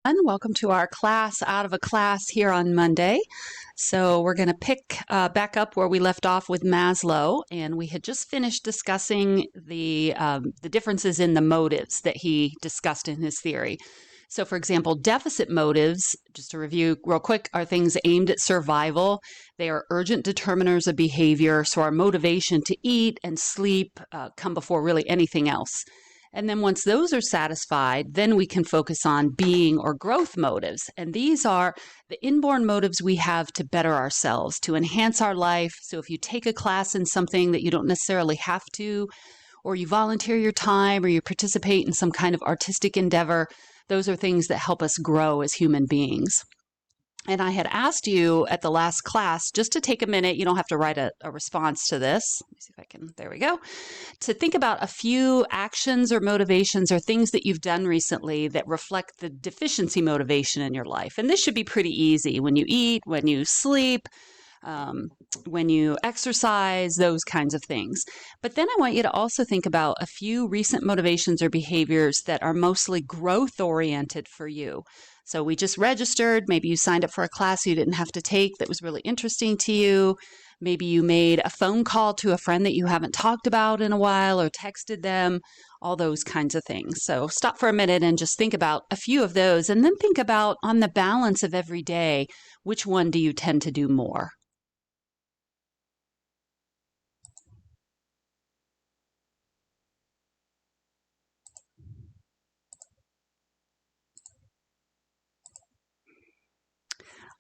Welcome to our class out of a class here on Monday. So we're going to pick back up where we left off with Maslow, and we had just finished discussing the differences in the motives that he discussed in his theory. So, for example, deficit motives, just to review real quick, are things aimed at survival. They are urgent determiners of behavior, so our motivation to eat and sleep come before really anything else. And then once those are satisfied, then we can focus on being or growth motives. And these are the inborn motives we have to better ourselves, to enhance our life. So if you take a class in something that you don't necessarily have to, or you volunteer your time, or you participate in some kind of artistic endeavor, those are things that help us grow as human beings. And I had asked you at the last class just to take a minute, you don't have to write a response to this. Let me see if I can, there we go, to think about a few actions or motivations or things that you've done recently that reflect the deficiency motivation in your life. And this should be pretty easy: when you eat, when you sleep, when you exercise, those kinds of things. But then I want you to also think about a few recent motivations or behaviors that are mostly growth oriented for you. So we just registered, maybe you signed up for a class you didn't have to take that was really interesting to you. Maybe you made a phone call to a friend that you haven't talked about in a while or texted them, all those kinds of things. So stop for a minute and just think about a few of those, and then think about, on the balance of every day, which one do you tend to do more?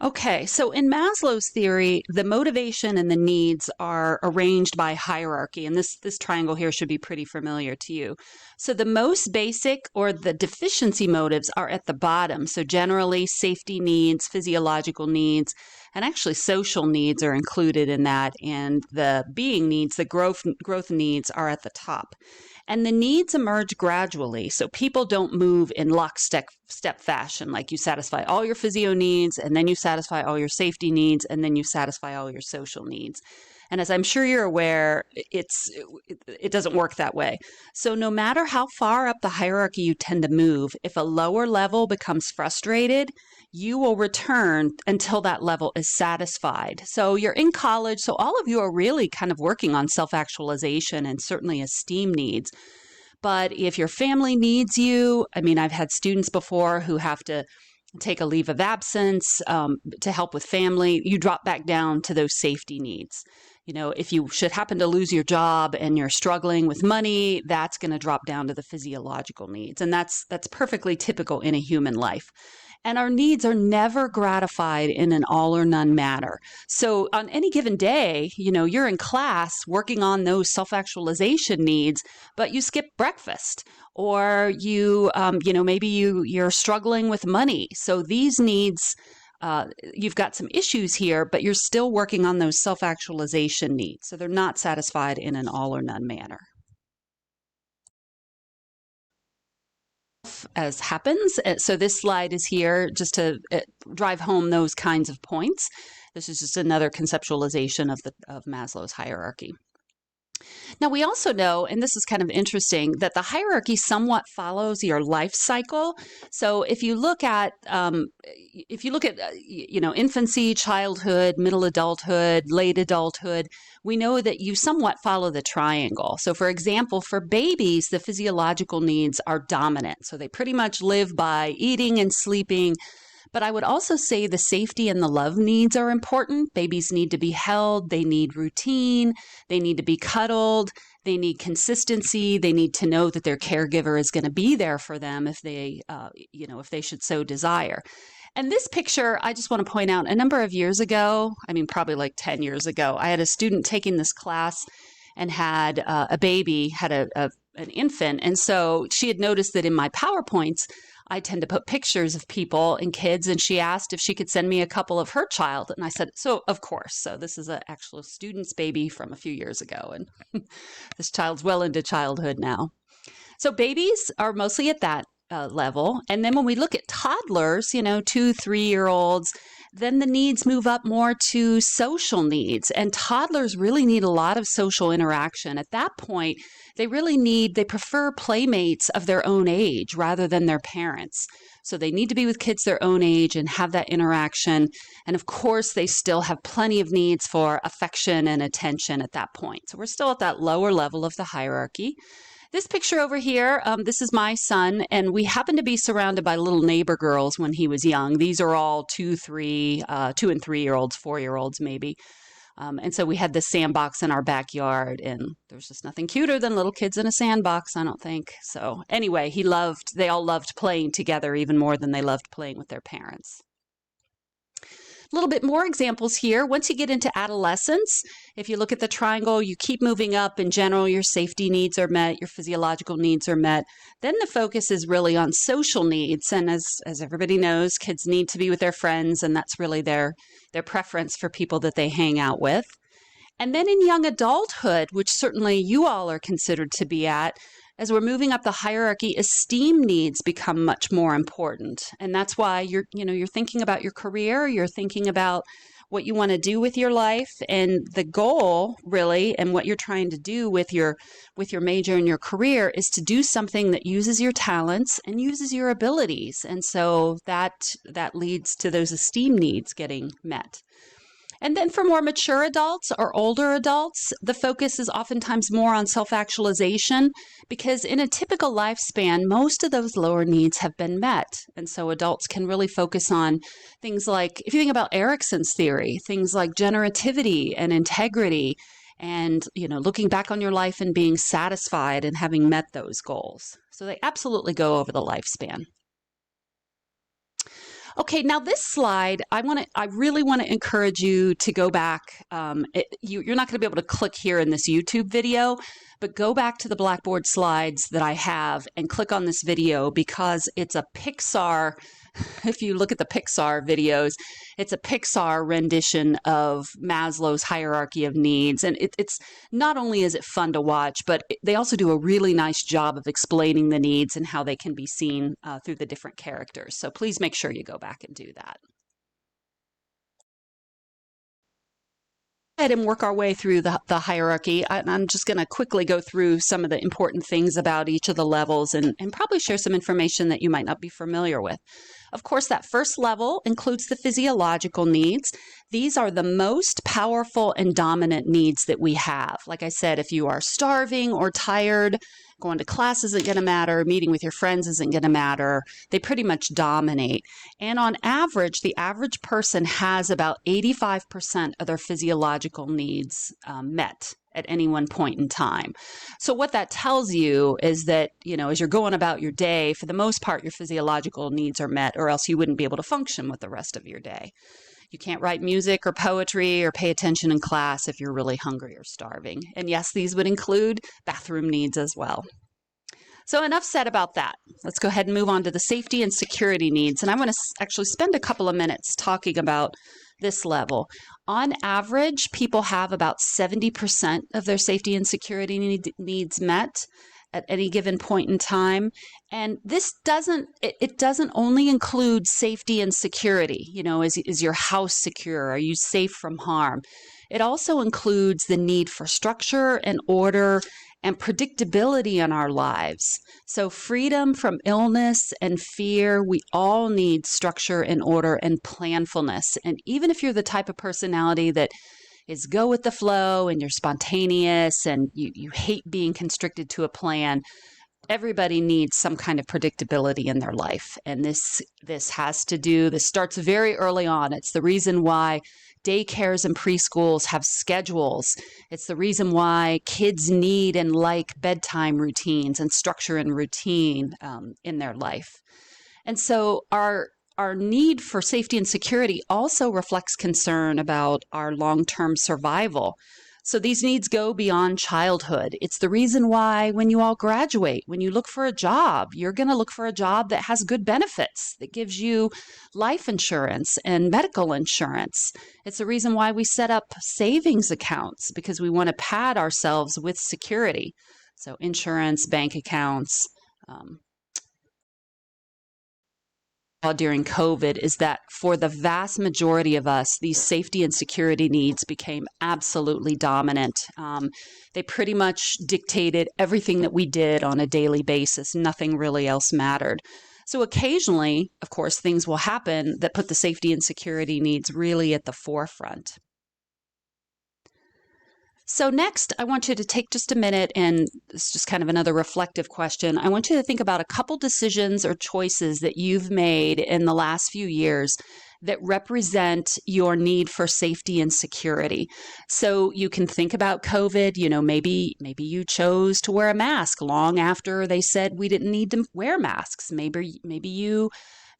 Okay, so in Maslow's theory, the motivation and the needs are arranged by hierarchy, and this triangle here should be pretty familiar to you. So the most basic, or the deficiency motives, are at the bottom. So generally, safety needs, physiological needs, and actually social needs are included in that, and the being needs, the growth needs, are at the top. And the needs emerge gradually. So people don't move in lockstep fashion, like you satisfy all your physio needs, and then you satisfy all your safety needs, and then you satisfy all your social needs. And as I'm sure you're aware, it doesn't work that way. So no matter how far up the hierarchy you tend to move, if a lower level becomes frustrated, you will return until that level is satisfied. So you're in college, so all of you are really kind of working on self-actualization and certainly esteem needs. But if your family needs you, I mean, I've had students before who have to take a leave of absence to help with family, you drop back down to those safety needs. You know, if you should happen to lose your job and you're struggling with money, that's going to drop down to the physiological needs. And that's perfectly typical in a human life. And our needs are never gratified in an all or none manner. So on any given day, you know, you're in class working on those self-actualization needs, but you skip breakfast, or maybe you're struggling with money. So these needs, you've got some issues here, but you're still working on those self-actualization needs. So they're not satisfied in an all or none manner. As happens. So this slide is here just to drive home those kinds of points. This is just another conceptualization of Maslow's hierarchy. Now we also know, and this is kind of interesting, that the hierarchy somewhat follows your life cycle. So if you look at infancy, childhood, middle adulthood, late adulthood, we know that you somewhat follow the triangle. So for example, for babies, the physiological needs are dominant. So they pretty much live by eating and sleeping. But I would also say the safety and the love needs are important. Babies need to be held. They need routine. They need to be cuddled. They need consistency. They need to know that their caregiver is going to be there for them if they should so desire. And this picture, I just want to point out, a number of years ago, I mean, probably like 10 years ago, I had a student taking this class and had a baby, had an infant. And so she had noticed that in my PowerPoints, I tend to put pictures of people and kids, and she asked if she could send me a couple of her child. And I said, so of course. So this is an actual student's baby from a few years ago. And this child's well into childhood now. So babies are mostly at that level. And then when we look at toddlers, 2, 3-year-olds, Then the needs move up more to social needs, and toddlers really need a lot of social interaction. At that point, they prefer playmates of their own age rather than their parents. So they need to be with kids their own age and have that interaction. And of course, they still have plenty of needs for affection and attention at that point. So we're still at that lower level of the hierarchy. This picture over here, this is my son, and we happened to be surrounded by little neighbor girls when he was young. These are all 2 and 3-year-olds, 4-year-olds maybe. And so we had this sandbox in our backyard, and there's just nothing cuter than little kids in a sandbox, I don't think. So anyway, they all loved playing together even more than they loved playing with their parents. A little bit more examples here. Once you get into adolescence, if you look at the triangle, you keep moving up. In general, your safety needs are met, your physiological needs are met. Then the focus is really on social needs. And as everybody knows, kids need to be with their friends, and that's really their preference for people that they hang out with. And then in young adulthood, which certainly you all are considered to be at, as we're moving up the hierarchy, esteem needs become much more important. And that's why you're thinking about your career, you're thinking about what you want to do with your life, and the goal really, and what you're trying to do with your major and your career is to do something that uses your talents and uses your abilities. And so that leads to those esteem needs getting met. And then for more mature adults or older adults, the focus is oftentimes more on self-actualization, because in a typical lifespan, most of those lower needs have been met. And so adults can really focus on things like, if you think about Erikson's theory, things like generativity and integrity, and looking back on your life and being satisfied and having met those goals. So they absolutely go over the lifespan. Okay, now this slide, I really want to encourage you to go back. You're not going to be able to click here in this YouTube video, but go back to the Blackboard slides that I have and click on this video, because it's a Pixar, if you look at the Pixar videos, it's a Pixar rendition of Maslow's hierarchy of needs. And it's not only is it fun to watch, but they also do a really nice job of explaining the needs and how they can be seen through the different characters. So please make sure you go back and do that. Ahead and work our way through the hierarchy. I'm just going to quickly go through some of the important things about each of the levels and probably share some information that you might not be familiar with. Of course, that first level includes the physiological needs. These are the most powerful and dominant needs that we have. Like I said, if you are starving or tired, going to class isn't going to matter, meeting with your friends isn't going to matter. They pretty much dominate. And on average, the average person has about 85% of their physiological needs met at any one point in time. So what that tells you is that, as you're going about your day, for the most part, your physiological needs are met, or else you wouldn't be able to function with the rest of your day. You can't write music or poetry or pay attention in class if you're really hungry or starving. And yes, these would include bathroom needs as well. So enough said about that. Let's go ahead and move on to the safety and security needs. And I want to actually spend a couple of minutes talking about this level. On average, people have about 70% of their safety and security needs met at any given point in time. And this doesn't only include safety and security. Is your house secure? Are you safe from harm? It also includes the need for structure and order and predictability in our lives. So freedom from illness and fear, we all need structure and order and planfulness. And even if you're the type of personality that is go with the flow and you're spontaneous and you hate being constricted to a plan, everybody needs some kind of predictability in their life. And this starts very early on. It's the reason why daycares and preschools have schedules. It's the reason why kids need and like bedtime routines and structure and routine in their life. And so our need for safety and security also reflects concern about our long-term survival. So these needs go beyond childhood. It's the reason why when you all graduate, when you look for a job, you're going to look for a job that has good benefits, that gives you life insurance and medical insurance. It's the reason why we set up savings accounts, because we want to pad ourselves with security. So insurance, bank accounts, during COVID is that for the vast majority of us, these safety and security needs became absolutely dominant. They pretty much dictated everything that we did on a daily basis. Nothing really else mattered. So occasionally, of course, things will happen that put the safety and security needs really at the forefront. So next, I want you to take just a minute, and it's just kind of another reflective question. I want you to think about a couple decisions or choices that you've made in the last few years that represent your need for safety and security. So you can think about COVID. Maybe you chose to wear a mask long after they said we didn't need to wear masks. Maybe you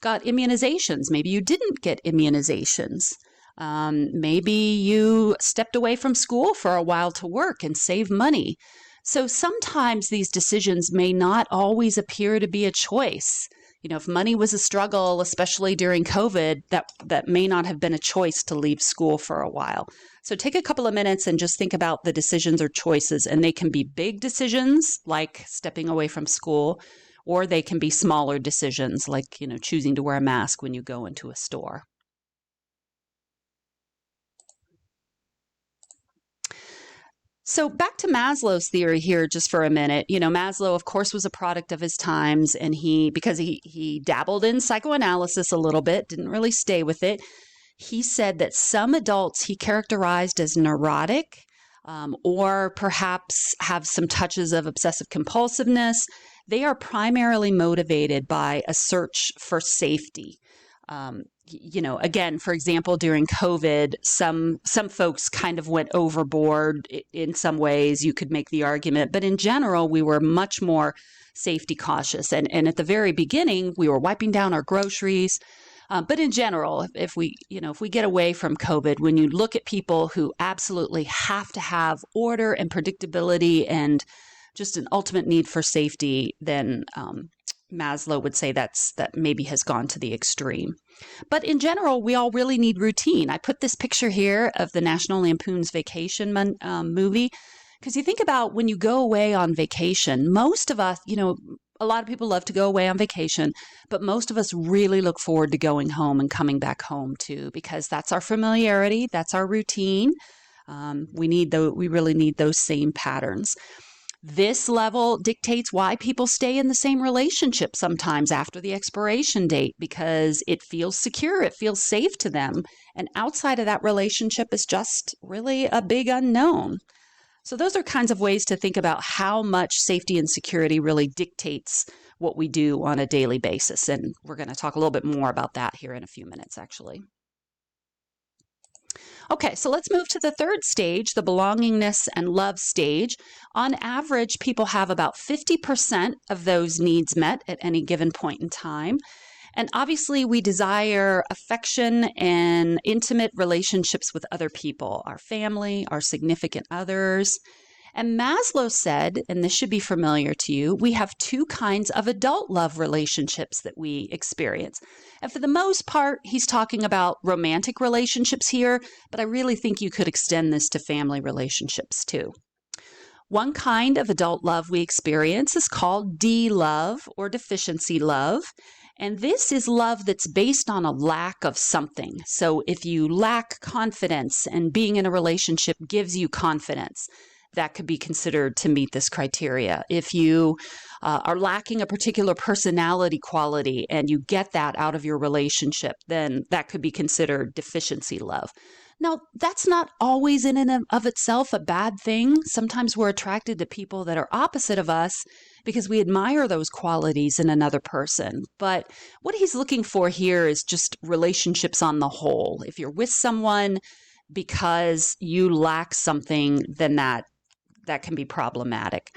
got immunizations. Maybe you didn't get immunizations. Maybe you stepped away from school for a while to work and save money. So sometimes these decisions may not always appear to be a choice. If money was a struggle, especially during COVID, that may not have been a choice to leave school for a while. So take a couple of minutes and just think about the decisions or choices. And they can be big decisions like stepping away from school, or they can be smaller decisions like, choosing to wear a mask when you go into a store. So back to Maslow's theory here just for a minute. Maslow, of course, was a product of his times, and because he dabbled in psychoanalysis a little bit, didn't really stay with it. He said that some adults he characterized as neurotic, or perhaps have some touches of obsessive compulsiveness. They are primarily motivated by a search for safety. Again, for example, during COVID, some folks kind of went overboard in some ways. You could make the argument, but in general, we were much more safety cautious. And at the very beginning, we were wiping down our groceries. But in general, if we get away from COVID, when you look at people who absolutely have to have order and predictability and just an ultimate need for safety, then Maslow would say that maybe has gone to the extreme. But in general, we all really need routine. I put this picture here of the National Lampoon's Vacation movie, because you think about when you go away on vacation, most of us, a lot of people love to go away on vacation, but most of us really look forward to going home and coming back home too, because that's our familiarity, that's our routine. We really need those same patterns. This level dictates why people stay in the same relationship sometimes after the expiration date, because it feels secure, it feels safe to them. And outside of that relationship is just really a big unknown. So those are kinds of ways to think about how much safety and security really dictates what we do on a daily basis. And we're going to talk a little bit more about that here in a few minutes, actually. Okay, so let's move to the third stage, the belongingness and love stage. On average, people have about 50% of those needs met at any given point in time. And obviously, we desire affection and intimate relationships with other people, our family, our significant others. And Maslow said, and this should be familiar to you, we have two kinds of adult love relationships that we experience. And for the most part, he's talking about romantic relationships here, but I really think you could extend this to family relationships too. One kind of adult love we experience is called D-love or deficiency love. And this is love that's based on a lack of something. So if you lack confidence and being in a relationship gives you confidence, that could be considered to meet this criteria. If you are lacking a particular personality quality and you get that out of your relationship, then that could be considered deficiency love. Now, that's not always in and of itself a bad thing. Sometimes we're attracted to people that are opposite of us because we admire those qualities in another person. But what he's looking for here is just relationships on the whole. If you're with someone because you lack something, then that can be problematic.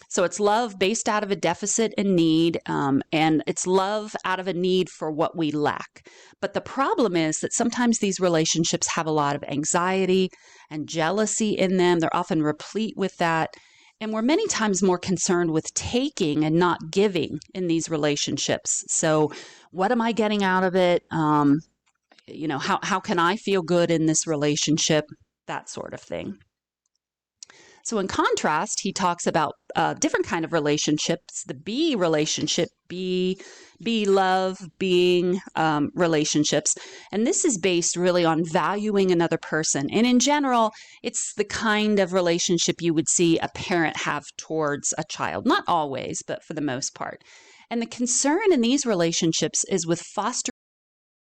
So it's love based out of a deficit and need, and it's love out of a need for what we lack. But the problem is that sometimes these relationships have a lot of anxiety and jealousy in them. They're often replete with that. And we're many times more concerned with taking and not giving in these relationships. So what am I getting out of it? How can I feel good in this relationship? That sort of thing. So in contrast, he talks about different kind of relationships, the be relationship, be love, being relationships. And this is based really on valuing another person. And in general, it's the kind of relationship you would see a parent have towards a child. Not always, but for the most part. And the concern in these relationships is with fostering